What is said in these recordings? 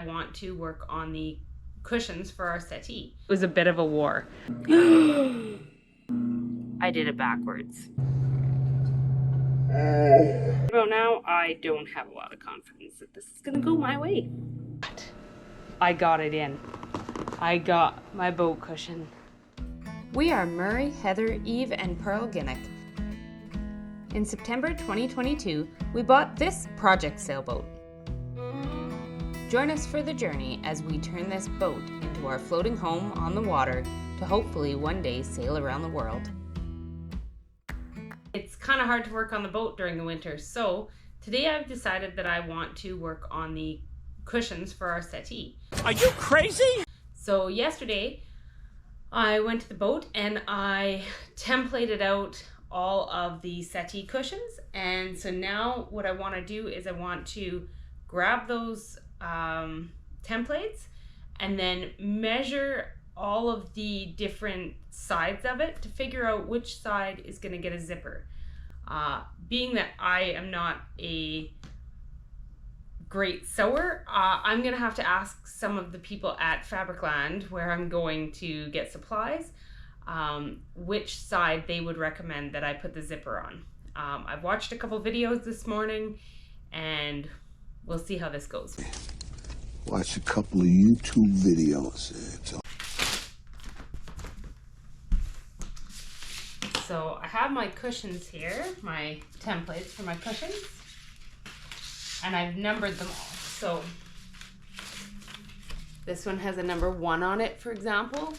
I want to work on the cushions for our settee. It was a bit of a war. I did it backwards. About now, I don't have a lot of confidence that this is gonna go my way. But I got it in. I got my boat cushion. We are Murray, Heather, Eve, and Pearl Ginnick. In September 2022, we bought this project sailboat. Join us for the journey as we turn this boat into our floating home on the water to hopefully one day sail around the world. It's kind of hard to work on the boat during the winter, so today I've decided that I want to work on the cushions for our settee. Are you crazy? So yesterday I went to the boat and I templated out all of the settee cushions, and so now what I want to do is I want to grab those templates and then measure all of the different sides of it to figure out which side is going to get a zipper. Being that I am not a great sewer, I'm going to have to ask some of the people at Fabricland, where I'm going to get supplies, which side they would recommend that I put the zipper on. I've watched a couple videos this morning and we'll see how this goes. Watch a couple of YouTube videos. So I have my cushions here, my templates for my cushions, and I've numbered them all. So this one has a number 1 on it, for example,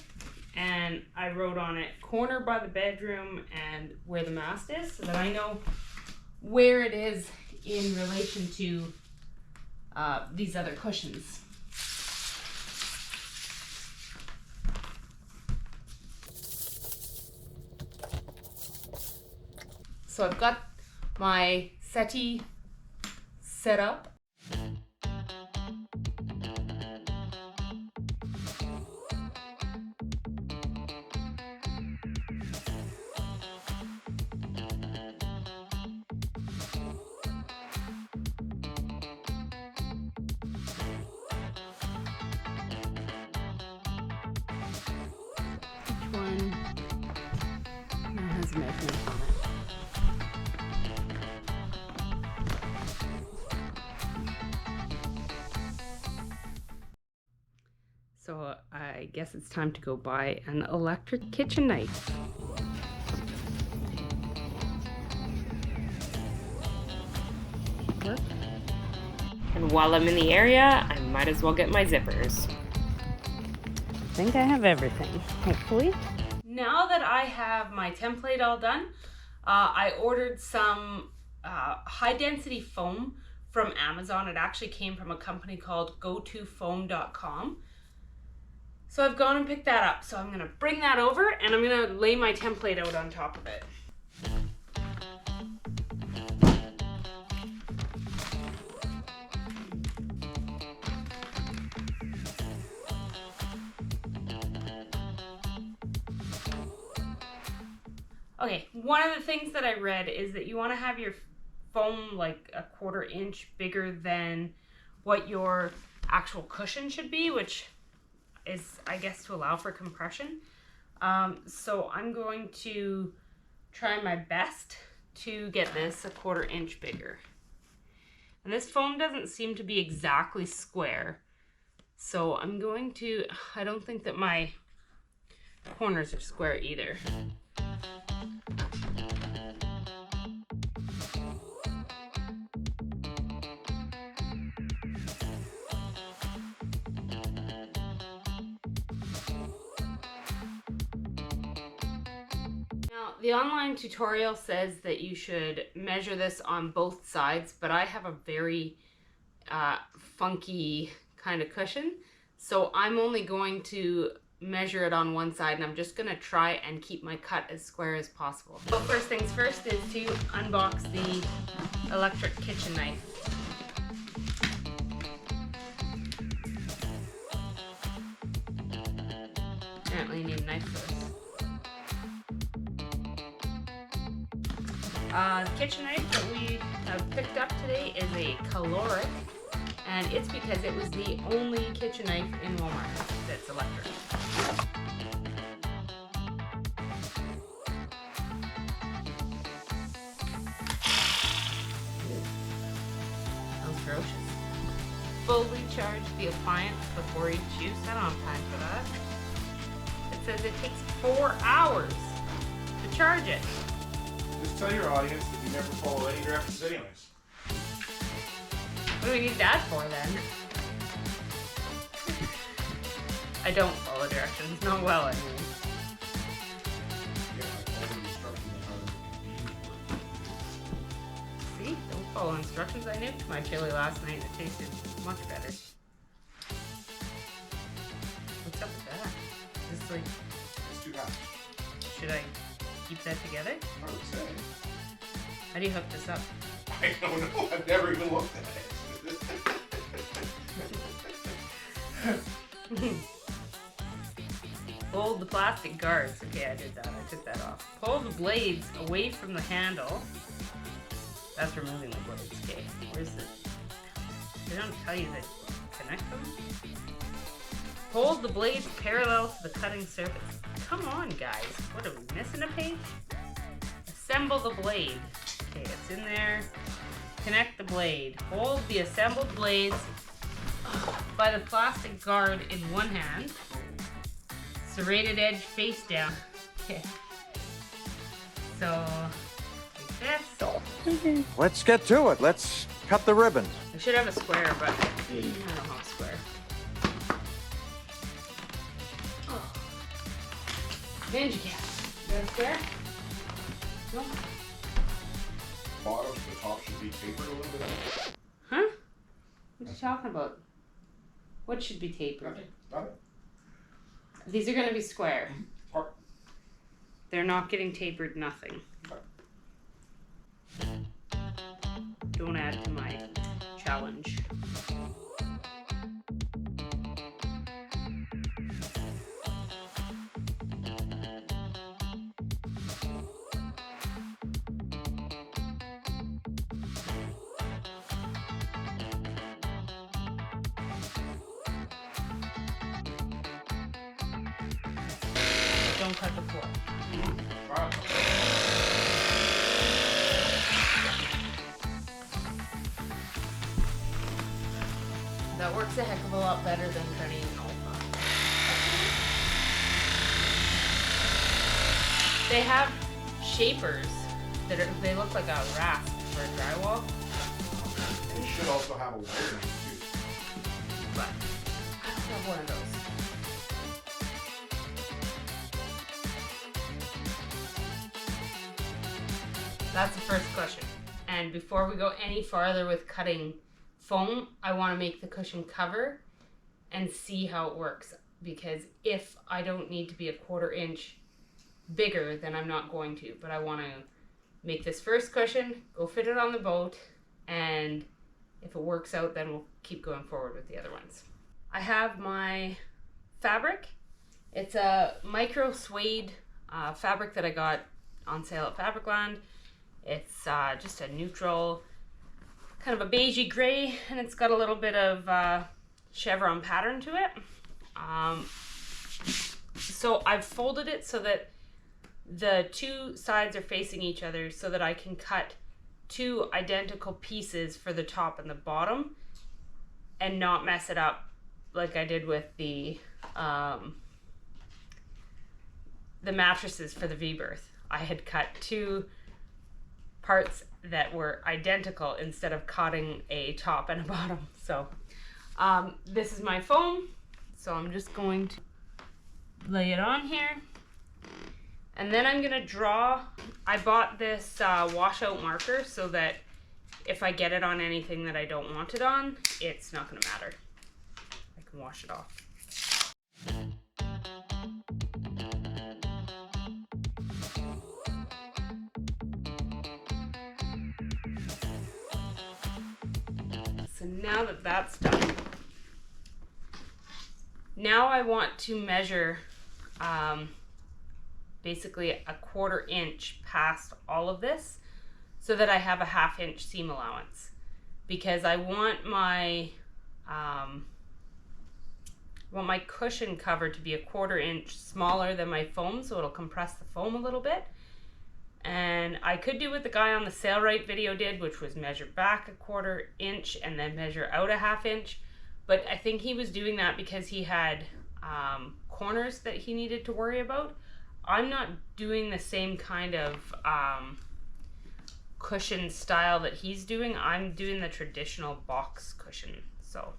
and I wrote on it corner by the bedroom and where the mast is, so that I know where it is in relation to these other cushions. So I've got my settee set up. Each one has a measurement on it. So I guess it's time to go buy an electric kitchen knife. And while I'm in the area, I might as well get my zippers. I think I have everything, hopefully. Now that I have my template all done, I ordered some high density foam from Amazon. It actually came from a company called gotofoam.com. So I've gone and picked that up. So I'm gonna bring that over and I'm gonna lay my template out on top of it. Okay, one of the things that I read is that you wanna have your foam like a 1/4 inch bigger than what your actual cushion should be, which is, I guess, to allow for compression. So I'm going to try my best to get this a 1/4 inch bigger. And this foam doesn't seem to be exactly square. So I'm going to, I don't think that my corners are square either. The online tutorial says that you should measure this on both sides, but I have a very funky kind of cushion, so I'm only going to measure it on one side, and I'm just going to try and keep my cut as square as possible. So first things first is to unbox the electric kitchen knife. Apparently you need a knife for this. The kitchen knife that we have picked up today is a caloric, And it's because it was the only kitchen knife in Walmart that's electric. That was ferocious. Fully charge the appliance before each use. I don't have time for that. It says it takes 4 hours to charge it. Just tell your audience that you never follow any directions anyways. What do we need that for then? I don't follow directions, not well anyway. Yeah, I follow the instructions on how to See, don't follow instructions. I nuked my chili last night and it tasted much better. What's up with that? Is this like, It's too hot. should I keep that together? I would say. How do you hook this up? I don't know. I've never even looked at it. Hold the plastic guards. Okay, I did that. I took that off. Pull the blades away from the handle. That's removing the blades. Okay, where's the... They don't tell you to connect them. Hold the blades parallel to the cutting surface. Come on, guys. What, are we missing a page? Assemble the blade. Okay, it's in there. Connect the blade. Hold the assembled blades by the plastic guard in one hand. Serrated edge face down. Okay. So, like this. Let's get to it. Let's cut the ribbon. I should have a square, but I don't have a square. Oh. Ninja cat. You got a square? No? Bottom to the top should be tapered a little bit. Huh? What are you talking about? What should be tapered? Nothing. Nothing. These are going to be square. Or- They're not getting tapered, nothing. Don't add to my challenge. Don't cut the floor. That works a heck of a lot better than cutting an alpha. They have shapers that they look like a rasp for drywall, And you should also have a wire knife too. but I don't have one of those. That's the first cushion. And before we go any farther with cutting foam, I want to make the cushion cover and see how it works. Because if I don't need to be a 1/4 inch bigger, then I'm not going to. But I want to make this first cushion, go fit it on the boat, and if it works out, then we'll keep going forward with the other ones. I have my fabric. It's a micro suede fabric that I got on sale at Fabricland. It's just a neutral, kind of a beigey gray, and it's got a little bit of chevron pattern to it. So I've folded it so that the two sides are facing each other so that I can cut 2 identical pieces for the top and the bottom and not mess it up like I did with the mattresses for the V-berth. I had cut 2 parts that were identical instead of cutting a top and a bottom. So this is my foam, so I'm just going to lay it on here, and then I'm gonna draw. I bought this washout marker so that if I get it on anything that I don't want it on, it's not gonna matter. I can wash it off. So now that that's done, now I want to measure basically a 1/4 inch past all of this so that I have a 1/2 inch seam allowance, because I want my I want my cushion cover to be a 1/4 inch smaller than my foam, so it'll compress the foam a little bit. And I could do what the guy on the Sailrite video did, which was measure back a 1/4 inch and then measure out a 1/2 inch. But I think he was doing that because he had corners that he needed to worry about. I'm not doing the same kind of cushion style that he's doing. I'm doing the traditional box cushion. So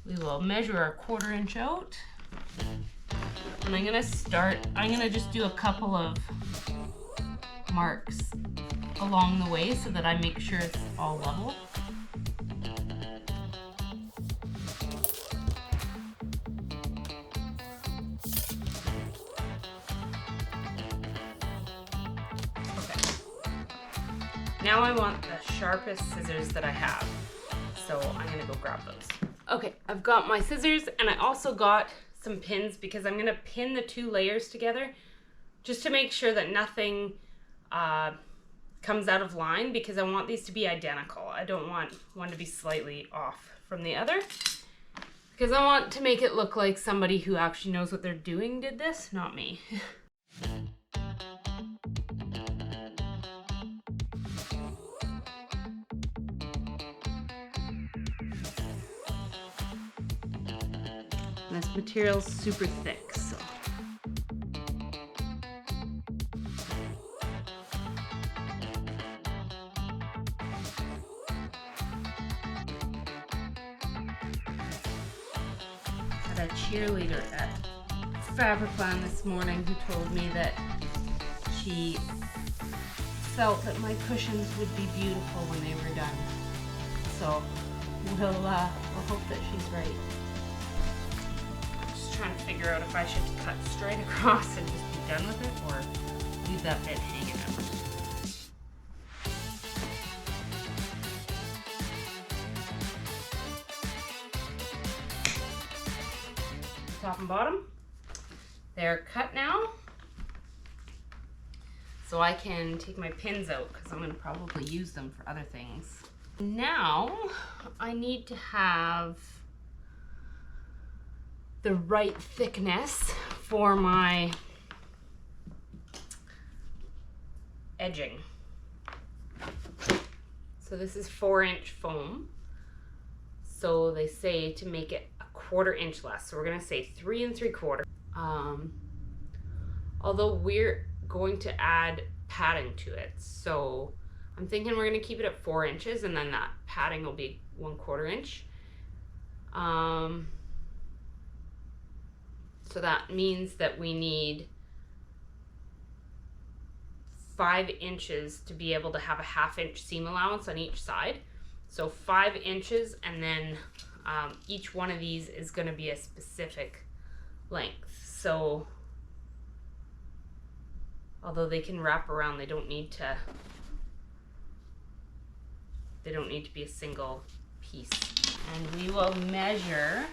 we will measure our 1/4 inch out. And I'm gonna just do a couple of marks along the way so that I make sure it's all level. Now I want the sharpest scissors that I have, so I'm gonna go grab those. Okay, I've got my scissors and I also got some pins because I'm gonna pin the 2 layers together just to make sure that nothing comes out of line, because I want these to be identical. I don't want one to be slightly off from the other, because I want to make it look like somebody who actually knows what they're doing did this, not me. This material's super thick, so. Had a cheerleader at Fabricland this morning who told me that she felt that my cushions would be beautiful when they were done. So we'll hope that she's right. Trying to figure out if I should cut straight across and just be done with it, or leave that bit hanging out. Top and bottom, they're cut now, so I can take my pins out because I'm going to probably use them for other things. Now I need to have the right thickness for my edging. So this is 4-inch foam. So they say to make it a 1/4 inch less. So we're gonna say 3 3/4. Although we're going to add padding to it. So I'm thinking we're gonna keep it at 4 inches, and then that padding will be 1/4 inch. So that means that we need 5 inches to be able to have a 1/2 inch seam allowance on each side. So 5 inches, and then each one of these is going to be a specific length. So although they can wrap around, they don't need to be a single piece. And we will measure.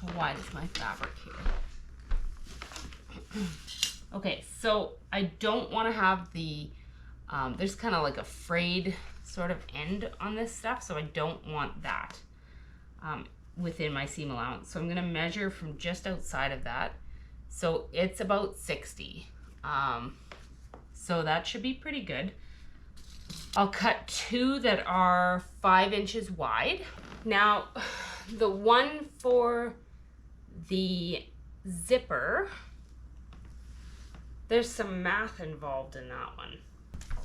How wide is my fabric here? Okay, so I don't want to have the, there's kind of like a frayed sort of end on this stuff, so I don't want that within my seam allowance. So I'm going to measure from just outside of that. So it's about 60. So that should be pretty good. I'll cut 2 that are 5 inches wide. Now, the one for the zipper, there's some math involved in that one.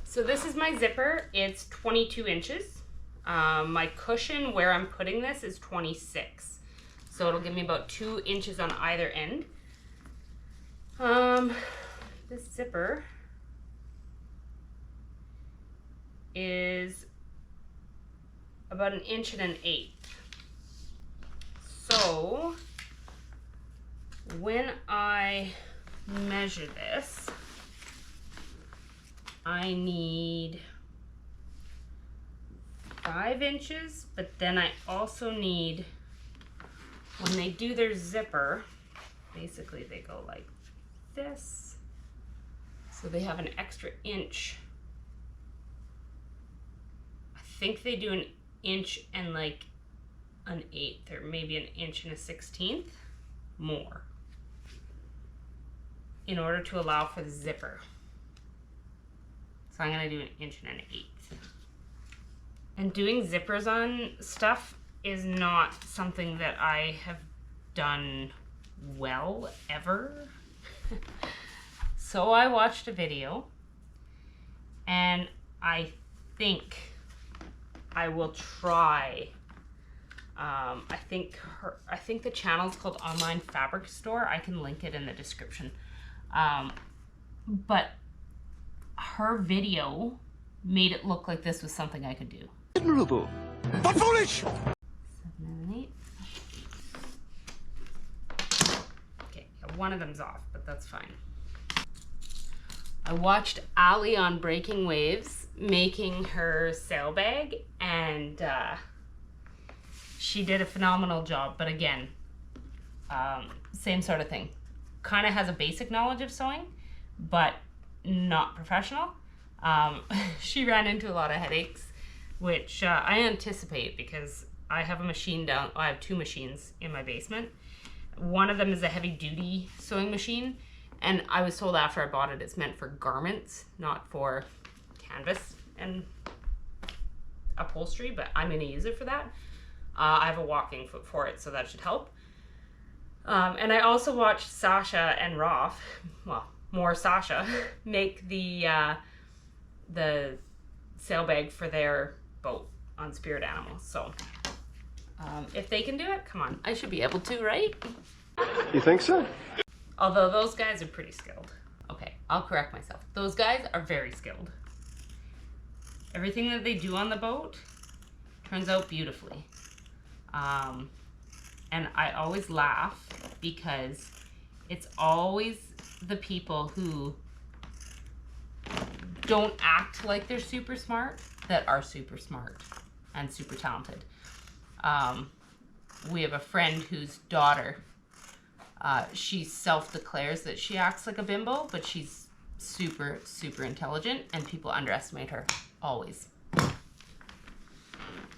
So this is my zipper. It's 22 inches. My cushion where I'm putting this is 26. So it'll give me about 2 inches on either end. This zipper is about 1 1/8 inches. So when I measure this, I need 5 inches, but then I also need, when they do their zipper, basically they go like this. So they have an extra inch. I think they do 1 inch and like an 1/8 or maybe an 1 1/16 more in order to allow for the zipper. So I'm going to do 1 1/8. And doing zippers on stuff is not something that I have done well ever. So I watched a video and I think I will try. I think the channel's called Online Fabric Store. I can link it in the description. But her video made it look like this was something I could do. Admirable, but foolish. 7 1/8. Okay, one of them's off, but that's fine. I watched Ali on Breaking Waves making her sail bag, and she did a phenomenal job. But again, same sort of thing. Kind of has a basic knowledge of sewing, but not professional. She ran into a lot of headaches, which I anticipate because I have a machine down. I have 2 machines in my basement. One of them is a heavy duty sewing machine, and I was told after I bought it, it's meant for garments, not for canvas and upholstery, but I'm going to use it for that. I have a walking foot for it, so that should help. And I also watched Sasha and Rolf, well, more Sasha, make the sail bag for their boat on Spirit Animals. So if they can do it, come on, I should be able to, right? You think so? Although those guys are pretty skilled. Okay, I'll correct myself. Those guys are very skilled. Everything that they do on the boat turns out beautifully. And I always laugh because it's always the people who don't act like they're super smart that are super smart and super talented. We have a friend whose daughter, she self-declares that she acts like a bimbo, but she's super, super intelligent, and people underestimate her, always.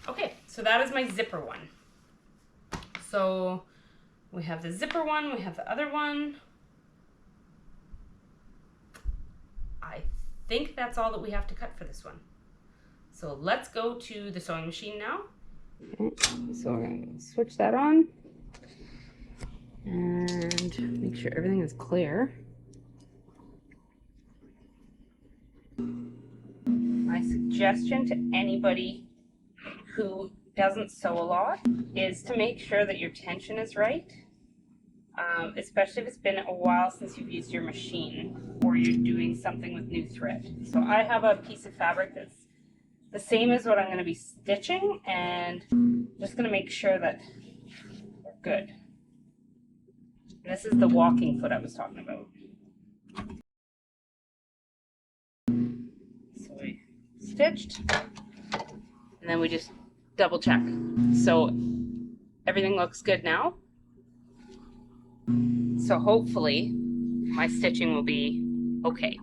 Okay, so that is my zipper one. So we have the zipper one, we have the other one. I think that's all that we have to cut for this one. So let's go to the sewing machine now. Okay, so we're going to switch that on and make sure everything is clear. My suggestion to anybody who doesn't sew a lot is to make sure that your tension is right, especially if it's been a while since you've used your machine or you're doing something with new thread. So I have a piece of fabric that's the same as what I'm going to be stitching, and I'm just going to make sure that we're good. This is the walking foot I was talking about. So we stitched, and then we just double check. So everything looks good now. So hopefully my stitching will be okay.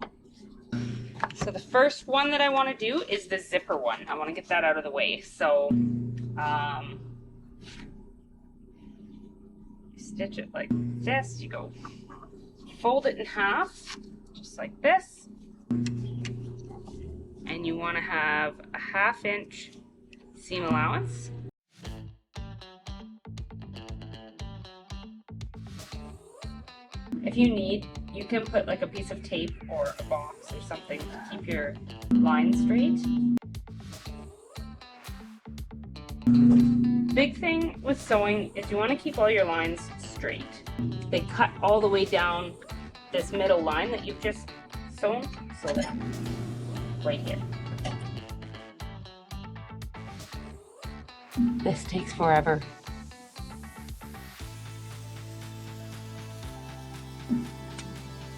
So the first one that I want to do is the zipper one. I want to get that out of the way. So you stitch it like this. You go fold it in half, just like this. And you want to have a 1/2 inch seam allowance. If you need, you can put like a piece of tape or a box or something to keep your line straight. Big thing with sewing is you want to keep all your lines straight. They cut all the way down this middle line that you've just sewn, so that right here. This takes forever.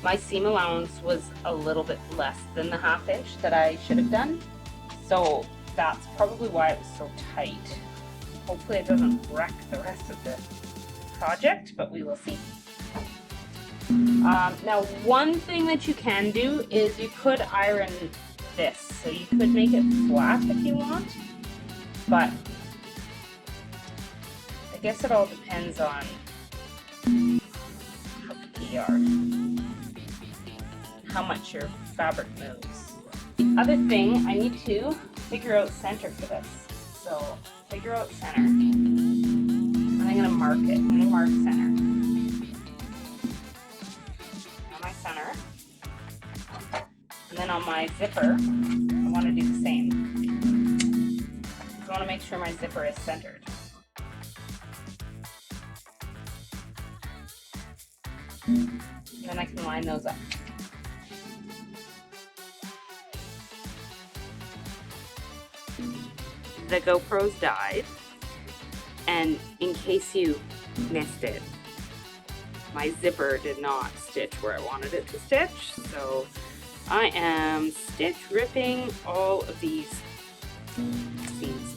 My seam allowance was a little bit less than the 1/2 inch that I should have done, so that's probably why it was so tight. Hopefully it doesn't wreck the rest of the project, but we will see. Now, one thing that you can do is you could iron this, so you could make it flat if you want, but guess it all depends on how picky you are, how much your fabric moves. The other thing, I need to figure out center for this. So figure out center, and I'm gonna mark it. I'm gonna mark center. On my center, and then on my zipper, I want to do the same. I want to make sure my zipper is centered. And then I can line those up. The GoPro's died, and in case you missed it, my zipper did not stitch where I wanted it to stitch, so I am stitch ripping all of these seams.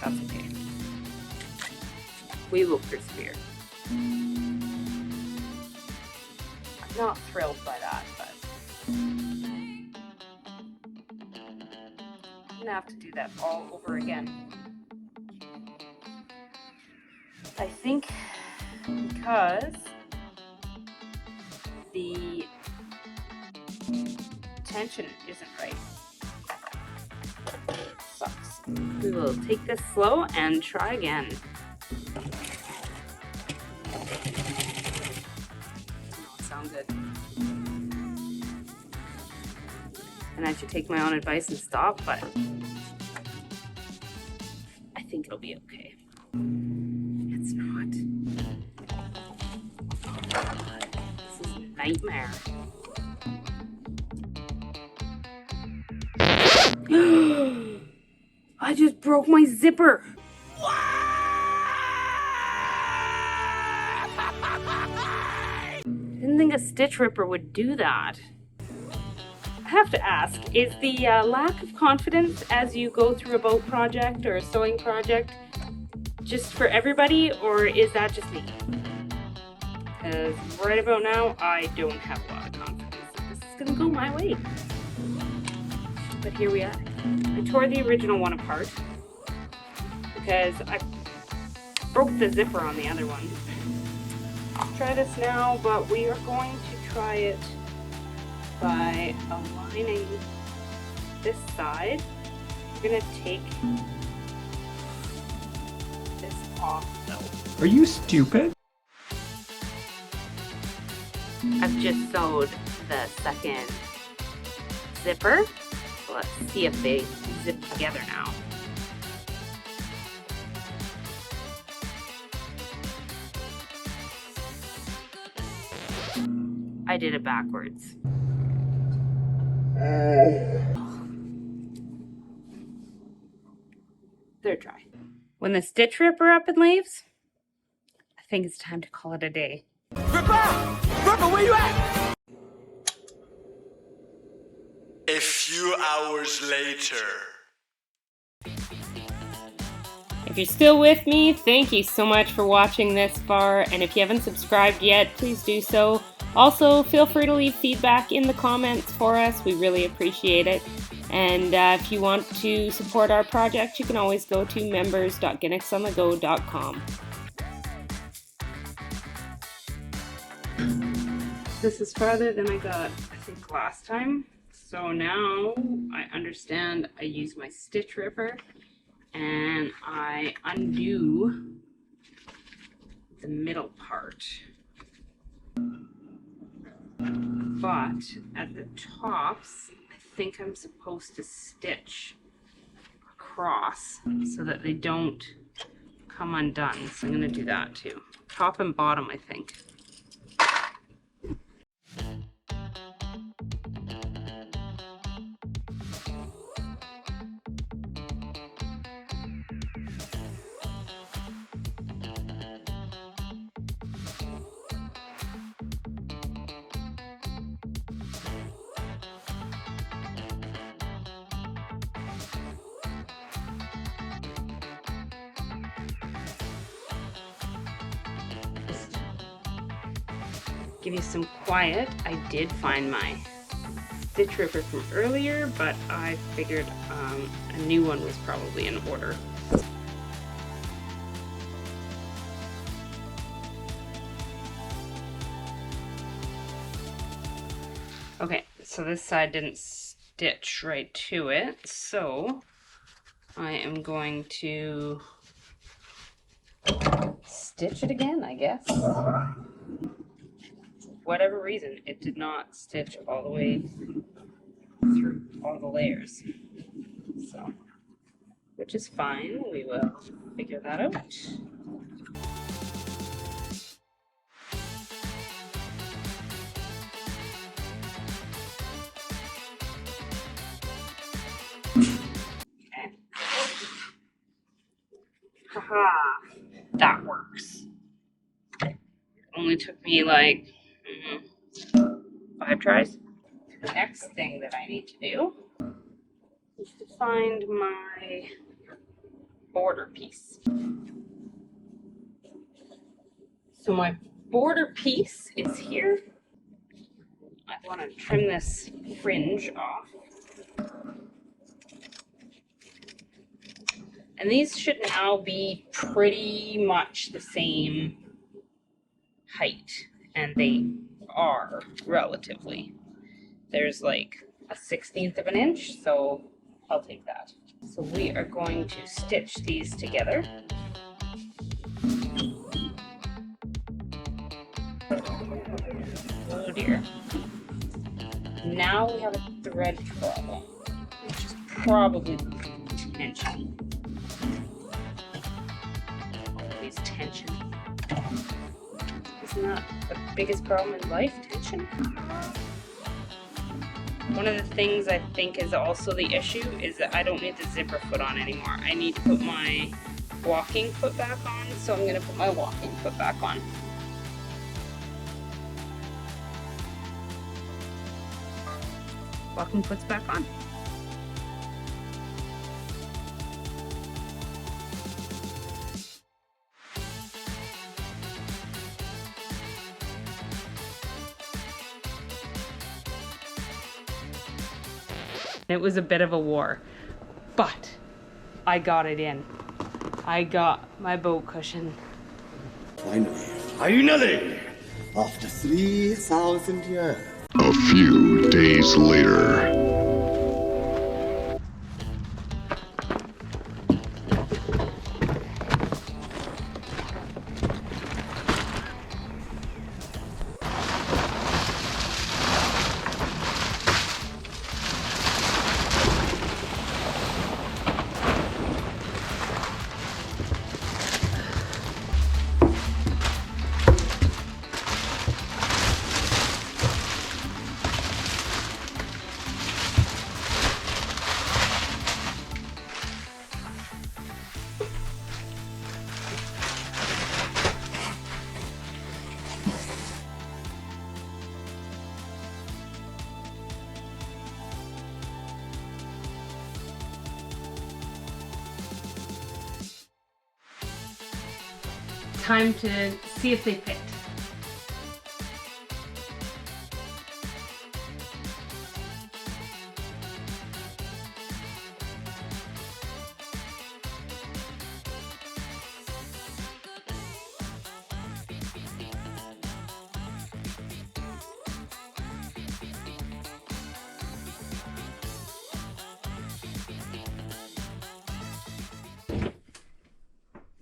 That's okay. We will persevere. I'm not thrilled by that, but I'm gonna have to do that all over again. I think because the tension isn't right. Sucks. We will take this slow and try again. Doesn't sound good. And I should take my own advice and stop, but I think it'll be okay. It's not. This is a nightmare. I just broke my zipper. Didn't think a stitch ripper would do that. I have to ask, is the lack of confidence as you go through a boat project or a sewing project just for everybody, or is that just me? Because right about now, I don't have a lot of confidence that this is going to go my way. But here we are. I tore the original one apart because I broke the zipper on the other one. Let's try this now, but we are going to try it by aligning this side. We're going to take this off though. Are you stupid? I've just sewed the second zipper. Let's see if they zip together now. I did it backwards. Third try. When the stitch ripper up and leaves, I think it's time to call it a day. Ripper! Ripper, where you at? A few hours later. If you're still with me, thank you so much for watching this far, and if you haven't subscribed yet, please do so. Also, feel free to leave feedback in the comments for us. We really appreciate it. And if you want to support our project, you can always go to members.ginexonthego.com. This is farther than I got, I think, last time. So now I understand I use my stitch ripper and I undo the middle part. But at the tops, I think I'm supposed to stitch across so that they don't come undone. So I'm going to do that too. Top and bottom, I think. Give you some quiet. I did find my stitch ripper from earlier, but I figured a new one was probably in order. Okay, so this side didn't stitch right to it, so I am going to stitch it again, I guess. For whatever reason, it did not stitch all the way through all the layers. So, which is fine. We will figure that out. Okay. Haha, that works. It only took me like 5 tries. The next thing that I need to do is to find my border piece. So my border piece is here. I want to trim this fringe off. And these should now be pretty much the same height, and they are relatively. There's like a 1/16 of an inch, so I'll take that. So we are going to stitch these together. Oh dear. Now we have a thread problem, which is probably tension. Always tension. Isn't that the biggest problem in life, tension? One of the things I think is also the issue is that I don't need the zipper foot on anymore. I need to put my walking foot back on, so I'm going to put my walking foot back on. Walking foot's back on. It was a bit of a war, but I got it in. I got my boat cushion. Finally, after 3,000 years. A few days later. Time to see if they fit.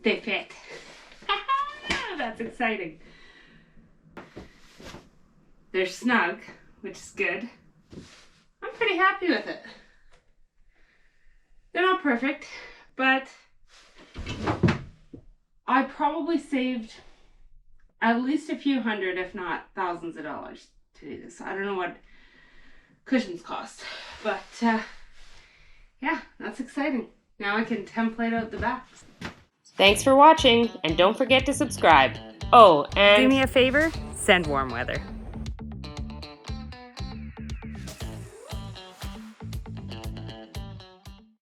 They fit. That's exciting. They're snug, which is good. I'm pretty happy with it. They're not perfect, but I probably saved at least a few hundred, if not thousands of dollars to do this. I don't know what cushions cost, but yeah, that's exciting. Now I can template out the backs. Thanks for watching, and don't forget to subscribe. Oh, and do me a favor, send warm weather.